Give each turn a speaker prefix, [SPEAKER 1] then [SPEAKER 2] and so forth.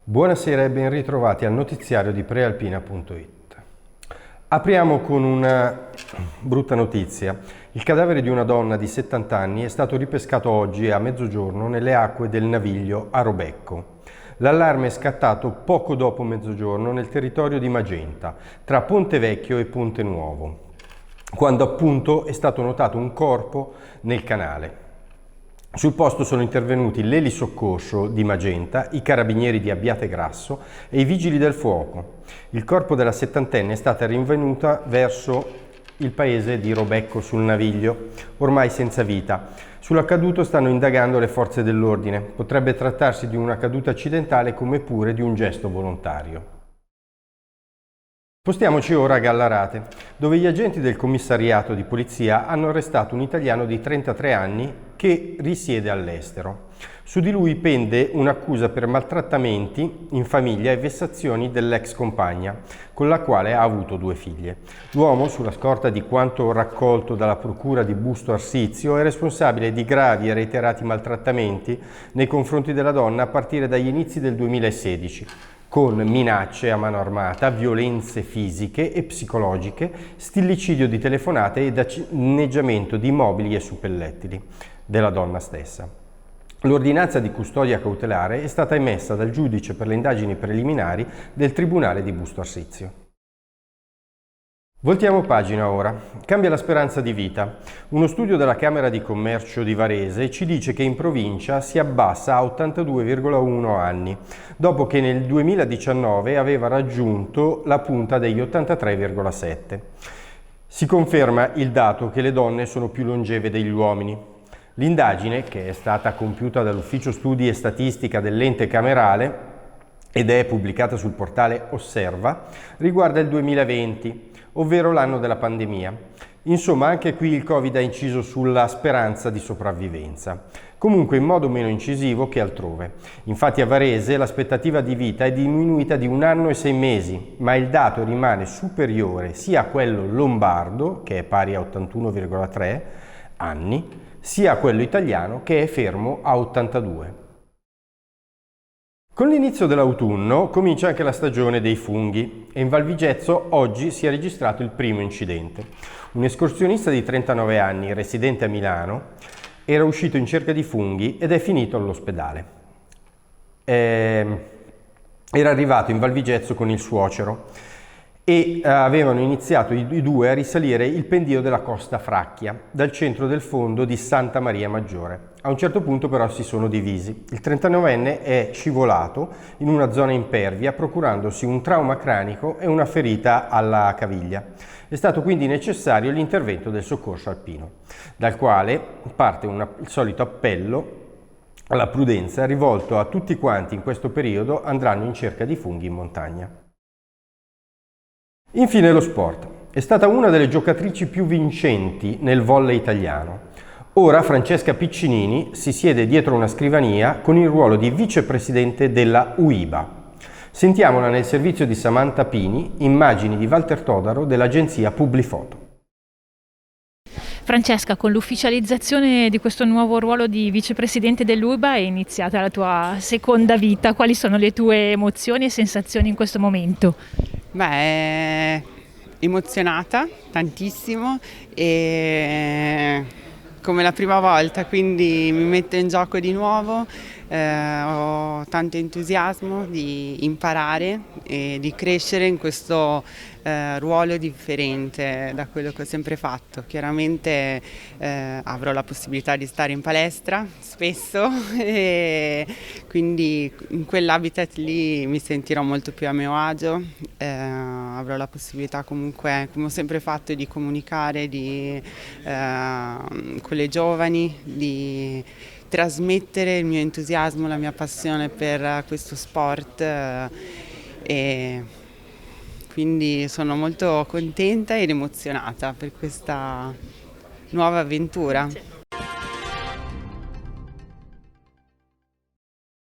[SPEAKER 1] Buonasera e ben ritrovati al notiziario di prealpina.it. Apriamo con una brutta notizia. Il cadavere di una donna di 70 anni è stato ripescato oggi a mezzogiorno nelle acque del Naviglio a Robecco. L'allarme è scattato poco dopo mezzogiorno nel territorio di Magenta, tra Ponte Vecchio e Ponte Nuovo, quando appunto è stato notato un corpo nel canale. Sul posto sono intervenuti l'elisoccorso di Magenta, i carabinieri di Abbiategrasso e i vigili del fuoco. Il corpo della settantenne è stata rinvenuta verso il paese di Robecco sul Naviglio, ormai senza vita. Sull'accaduto stanno indagando le forze dell'ordine. Potrebbe trattarsi di una caduta accidentale come pure di un gesto volontario. Spostiamoci ora a Gallarate, dove gli agenti del commissariato di polizia hanno arrestato un italiano di 33 anni che risiede all'estero. Su di lui pende un'accusa per maltrattamenti in famiglia e vessazioni dell'ex compagna, con la quale ha avuto 2 figlie. L'uomo, sulla scorta di quanto raccolto dalla procura di Busto Arsizio, è responsabile di gravi e reiterati maltrattamenti nei confronti della donna a partire dagli inizi del 2016. Con minacce a mano armata, violenze fisiche e psicologiche, stillicidio di telefonate e danneggiamento di mobili e suppellettili della donna stessa. L'ordinanza di custodia cautelare è stata emessa dal giudice per le indagini preliminari del Tribunale di Busto Arsizio. Voltiamo pagina ora. Cambia la speranza di vita. Uno studio della Camera di Commercio di Varese ci dice che in provincia si abbassa a 82,1 anni, dopo che nel 2019 aveva raggiunto la punta degli 83,7. Si conferma il dato che le donne sono più longeve degli uomini. L'indagine, che è stata compiuta dall'Ufficio Studi e Statistica dell'Ente Camerale ed è pubblicata sul portale Osserva, riguarda il 2020, ovvero l'anno della pandemia. Insomma, anche qui il Covid ha inciso sulla speranza di sopravvivenza, comunque in modo meno incisivo che altrove. Infatti a Varese l'aspettativa di vita è diminuita di 1 anno e 6 mesi, ma il dato rimane superiore sia a quello lombardo, che è pari a 81,3 anni, sia a quello italiano, che è fermo a 82. Con l'inizio dell'autunno comincia anche la stagione dei funghi e in Val Vigezzo oggi si è registrato il primo incidente. Un escursionista di 39 anni, residente a Milano, era uscito in cerca di funghi ed è finito all'ospedale. Era arrivato in Val Vigezzo con il suocero e avevano iniziato i due a risalire il pendio della Costa Fracchia, dal centro del fondo di Santa Maria Maggiore. A un certo punto però si sono divisi. Il 39enne è scivolato in una zona impervia, procurandosi un trauma cranico e una ferita alla caviglia. È stato quindi necessario l'intervento del soccorso alpino, dal quale parte il solito appello alla prudenza rivolto a tutti quanti in questo periodo andranno in cerca di funghi in montagna. Infine lo sport. È stata una delle giocatrici più vincenti nel volley italiano. Ora Francesca Piccinini si siede dietro una scrivania con il ruolo di vicepresidente della UIBA. Sentiamola nel servizio di Samantha Pini, immagini di Walter Todaro dell'agenzia Publifoto.
[SPEAKER 2] Francesca, con l'ufficializzazione di questo nuovo ruolo di vicepresidente dell'UIBA è iniziata la tua seconda vita. Quali sono le tue emozioni e sensazioni in questo momento?
[SPEAKER 3] Emozionata tantissimo e come la prima volta, quindi mi metto in gioco di nuovo, ho tanto entusiasmo di imparare e di crescere in questo ruolo differente da quello che ho sempre fatto. Chiaramente avrò la possibilità di stare in palestra spesso e quindi in quell'habitat lì mi sentirò molto più a mio agio, avrò la possibilità comunque, come ho sempre fatto, di comunicare con le giovani, di trasmettere il mio entusiasmo, la mia passione per questo sport e quindi sono molto contenta ed emozionata per questa nuova avventura.